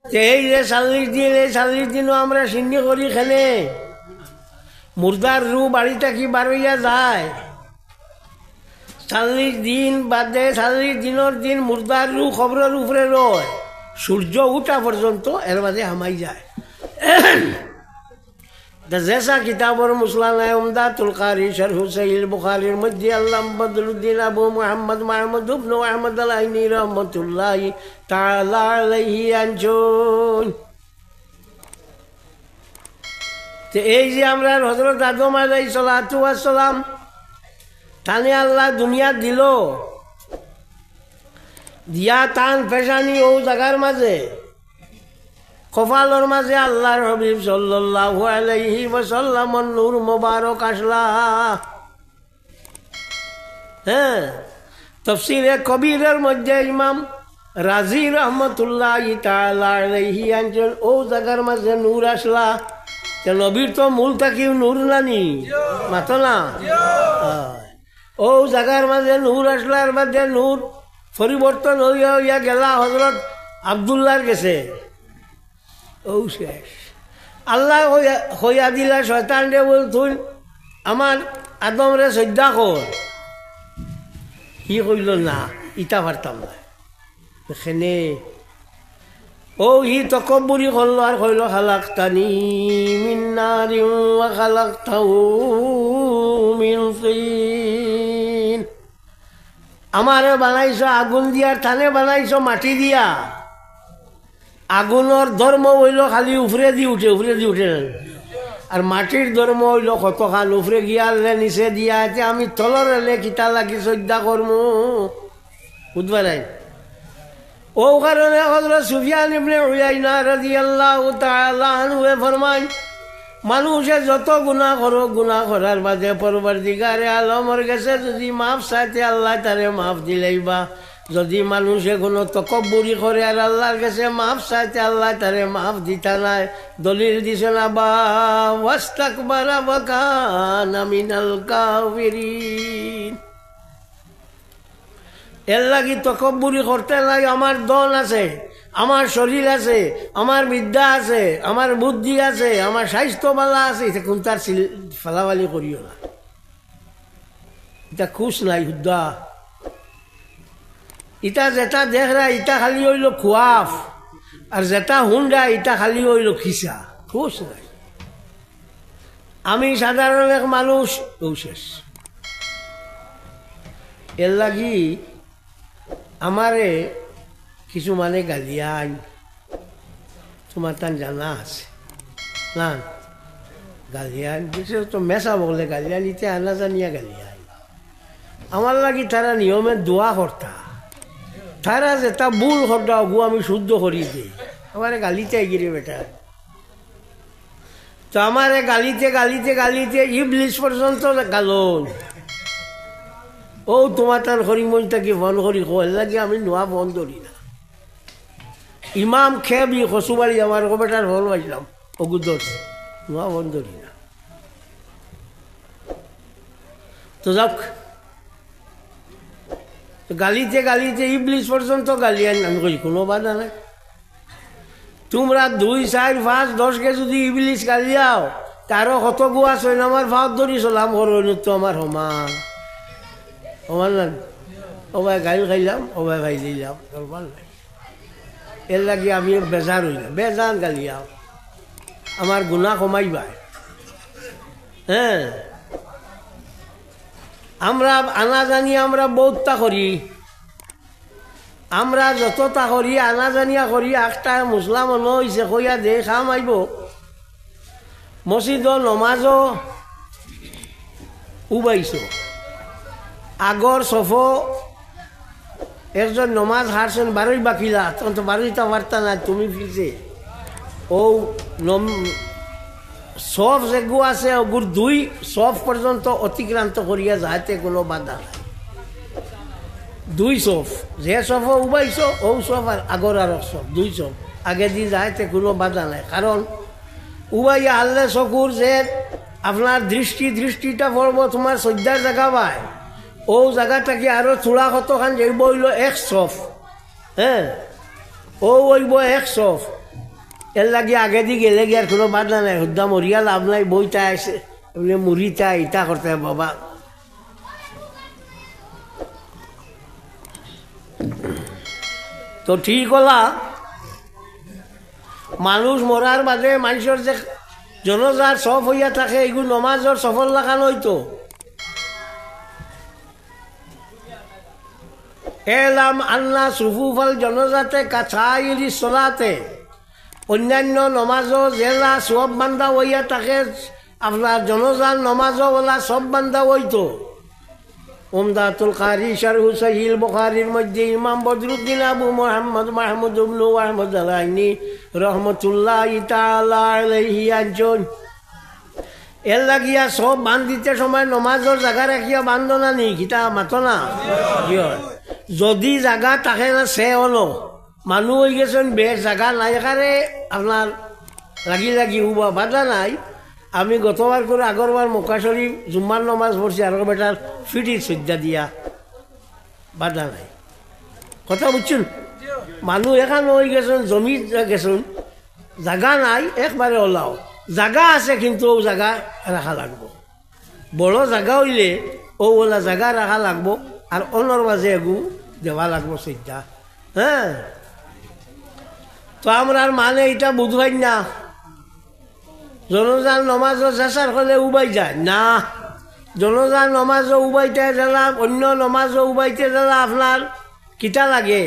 এই যে 40 দিন, এই 40 দিনও আমরা সিন্নি করি খেলে মুর্দার রু বাড়িটা কি বার হইয়া যায়। 40 দিন বাদে 40 দিনের দিন মুর্দার রু খবরের উপরে রয়, সূর্য উঠা পর্যন্ত এর মাঝে হামাই যায়। जैसा किताब और मुसलाना उम्दातुल कारी शरह सहीह बुखारी मध्य अल्लाम बदरुद्दीन अबू मोहम्मद महमूद इब्न अहमद अलैनी रहमतुल्लाहि ताला अलैहि अंजुन। तो এই যে আমরা হযরত আদম আলাইহিস সালাতু ওয়াস সালাম তানে আল্লাহ দুনিয়া দিল, দিয়া তান পেশানি ও জায়গার মাঝে কপালর মাঝে আল্লাহর হাবিব সাল্লাল্লাহু আলাইহি ওয়াসাল্লামের নূর মোবারক আসলা। হ্যাঁ, তাফসীরে কবিরের মধ্যে ইমাম রাজি রহমতুল্লাহি তাআলা আলাইহি আনছেন ও জায়গার মাঝে নূর আসলা। নবীর তো মূল থাকিও নূর নানি মাতো না, ও জায়গার মাঝে নূর আসলার বাদে নূর পরিবর্তন হইয়া হইয়া গেলা হযরত আব্দুল্লাহর গেছে। ও শেষ আল্লাহ হইয়া দিলা শয়তান রে বলতুন আমার আদম রে শ্রদ্ধা কর। ই কইল না, ইটা পারতাম না। এখানে ও ই তকব্বুরি করলো আর কইল খালাকতানি মিন নারিন ওয়া খালাকতাহু মিন তিন। আমারে বানাইছো আগুন দিয়া, থানে বানাইছো মাটি দিয়া। আগুনের ধর্ম হইল খালি উফরে দি উঠে, উফরে দি উঠে, আর মাটির ধর্ম হইল কতখান উফরে গিয়ালে নিচে দিয়া আছে। আমি তলর এলে কিতা লাগি শ্রদ্ধা করমু বুঝবা নাই। ও কারণে হযরত সুফিয়ান ইবনে উয়াইনা রাদিয়াল্লাহু তাআলা আনহু ফরমান মানুষে যত গুনাহ করো, গুনাহ করার বাদে পরবর্তীকারে আলমের কাছে যদি মাফ চাইতে আল্লাহ তারে মাফ দিলেইবা। যদি মানুষে কোনো তকব্বুরি করে আর আল্লাহর কাছে মাফ চাইতে আল্লাহ তারে মাফ দিতা নাই। দলিল দিছে না বা ওয়াস্তাকবারা ওয়া কানা মিনাল কাফিরিন। এর লাগি তকব্বুরি করতে নাই। আমার দল আছে, আমার শরীর আছে, আমার বিদ্যা আছে, আমার বুদ্ধি আছে, আমার স্বাস্থ্য বালা আছে, এটা কোন তার ফালাবালি করিও না। এটা খুশ নাই হুদ্দা। ইটা যেটা দেখরা ইটা খালি হইল খুয়াফ, আর যেটা হুন্ডা ইটা খালি হইল খিসা, খুশ নাই। আমি সাধারণ এক মানুষ, শেষ। এর লাগি আমারে কিছু মানে গালিয়ান, তোমার তান জানা আছে না? গালিয়ান তো মেশা বলে গালিয়ান, ইতে আনা জানিয়া গালিয়ান। আমার লাগি তারা নিয়মে দোয়া করতা, তারা যেটা ভুল করতা গু আমি শুদ্ধ করি দিই। আমারে গালিতে গিরে বেটা, তো আমারে গালিতে গালিতে গালিতে ইবলিস পর্যন্ত গালন। ও তোমার তার হরিমনটাকে বন করি কল লাগে আমি নোয়া বন ধরি না। ইমাম খেবি কচুবাড়ি আমার বেটার হল বাজলাম অগুদর নোয়া বন ধরি না। তো যাক, গালিতে গালিতে ইবলিস পর্যন্ত গালিয়ান। আমি কই কোনো বাধা নাই। তোমরা 2, 4, 5, 10কে যদি ইবলিস গালিয়াও তারও কত গুয়া 6 নম্বর ভাত ধরি চলাম করুন তো আমার সমান সমান না। ওবাই গাইল খাইলাম, ওবাই ভাই দিলাম, দরবার নাই। এর লাগে আমি বেজার হইলাম, বেজান গালিয়াও আমার গুণা কমাইবাই। হ্যাঁ, আমরা আনা জানি আমরা বহুতটা করি। আমরা যতটা করি আনা জানিয়া করি। একটা মুসলাম হইছে কইয়া দে খাম আইব মসজিদ নমাজও উবাইছ। আগর সফ একজন নমাজ হারছেন 12 বাকিলা, তখন তো 12টা বার্তা না তুমি ফিরছে। ও সব যেগু আছে ওগুর 2 সফ পর্যন্ত অতিক্রান্ত করিয়া যাইতে কোনো বাধা নাই। 2 সফ যে সফ উবাইছ ও সফ আর আগর আর সফ 2 সফ আগে দিয়ে যাইতে কোনো বাধা নাই। কারণ উবাইয়া আল্লাহ চকুর যে আপনার দৃষ্টিটা পড়ব তোমার শ্রদ্ধার জায়গা পায়। ও জায়গাটাকে আরো চূড়া কতখান যাইব হইল 1 সফ। হ্যাঁ, ও হইব 1 সফ। এর লাগে আগে দিয়ে গেলে গিয়ে আর কোনো বাধা নাই, হুদ্দা মরিয়া লাভ নাই, বইটা আছে এমনি মুড়িটা ইটা করতে হবে বাবা। তো ঠিক হলা মানুষ মরার বাদে মানুষের যে জনজার সব হইয়া থাকে এগুলো নমাজর সফল লাগানো হইতো। এলাম আল্লাহ সুফুফল জনজাতে কাছাইরি সলাতে, অন্যান্য নমাজও জেলা সব বান্ধা হইয়া থাকে, আপনার জনজার নমাজও বলা সব বান্ধা হইতো। উমদাতুল কারি শারহু সহিহ বুখারীর মধ্যে ইমাম বদরুদ্দিন আবু মুহাম্মদ মাহমুদ ইবনে আহমদ আলাইনি রহমতুল্লাহি তাআলা আলাইহি আনজন এর লাগিয়া সব বান্ধিতে সময় নমাজের জায়গা রাখিয়া বান্ধনা নি কিতা মাতো না। যদি জায়গা থাকে না সে হলো মানুষ হয়ে গেছেন বেশ জায়গা নাই এখানে আপনার লাগি লাগি উবা বাধা নাই। আমি গতবার করে আগরবার মক্কা শরীফ জুম্মার নমাজ পড়ছি আর বেটার ফিটির সজ্জা দিয়া বাধা নাই। কথা বুঝছেন? মানুষ এখানে হয়ে গেছেন জমি গেছেন জায়গা নাই একবারে ওলাও, জায়গা আছে কিন্তু ও জায়গা রাখা লাগবো। বড় জায়গা হইলে ও ওলা জায়গা রাখা লাগবো আর অন্যর মাঝে এগু দেওয়া লাগবো সজ্জা। হ্যাঁ, তো আমরা মানে এটা বুঝবাই না জনজার নমাজও চেষ্টার হলে উবাই যায় না। জনজার নমাজও উবাইতে গেলাম, অন্য নমাজও উবাইতে গেলাম আপনার কিতা লাগে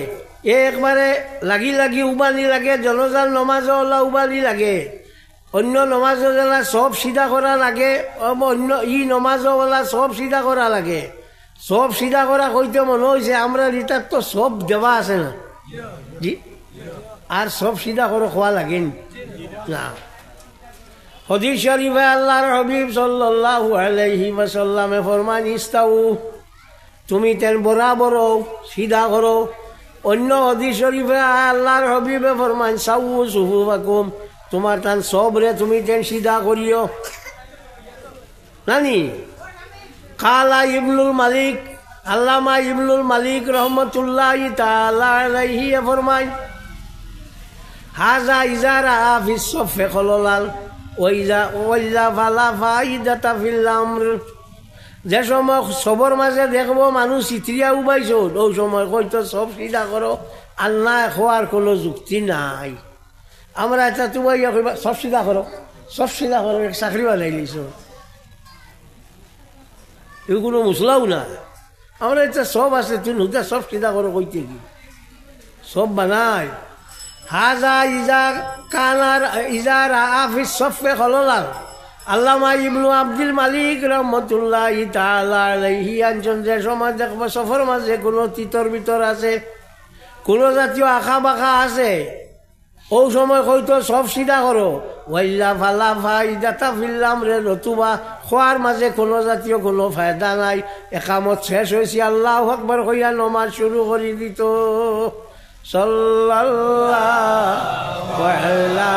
একবারে লাগি লাগি উবানি লাগে। জনজার নমাজও ওলা উবানি লাগে, অন্য নমাজও গেলা সব সিধা করা লাগে, অন্য নমাজও ওলা সব সিধা করা লাগে। সব সিধা করা কইতে মনে হয়েছে আমরা রিটার তো সব দেওয়া আছে না জি, আর সব সিধা করে খোয়া লাগেন না। হাদিস শরীফে আল্লাহর হাবিব সাল্লাল্লাহু আলাইহি ওয়াসাল্লামে ফরমান ইস্তাউ, তুমি তেন বরাবর সিধা করো। অন্য হাদিস শরীফে আল্লাহর হাবিবে ফরমান সাউ সুফুফাকুম, তোমার তান সবরে তুমি তেন সিধা করিও নানি। কালা ইবনুল মালিক, আল্লামা ইবনুল মালিক রহমতুল্লাহি তাআলা আলাইহি ফরমান হাজা ইজারা ফিস সফে খললাল ওইজা ফালা ফাইদাতা ফিল আমর। যে সময় সবর মাঝে দেখবো মানুষ চিত্রিয়া উবাইছ ওই সময় হয়তো সব সিধা করো, আল্লাহ খোয়ার কোনো যুক্তি নাই। আমরা এটা তুবাই সব সিধা করো, সব সিধা করো, চাকরি বানাই লিছ এগুলো মুসলাও না। আমরা এটা সব আছে তুই নুতা সব সিধা করো কইতে কি সব বানাই। হাজা ইজা কানার ইজার আফিস সফে খললাল। আল্লামা ইবনু আব্দুল মালিক রহমতুল্লাহি তাআলা আলাইহি আনজন যে সময় দেখবো সফর মাঝে কোনো তিতর ভিতর আছে, কোনো জাতীয় আঁকা বাঁকা আছে, ও সময় হয়তো সব সিধা করো। ওয়াইলা ফালা ফাইদাতা ফিল আমরে, নতুবা খোয়ার মাঝে কোনো জাতীয় কোনো ফায়দা নাই। একামত শেষ হয়েছে আল্লাহু আকবার কইয়া নমাজ শুরু করে দিত। সাল্লাল্লাহু আলা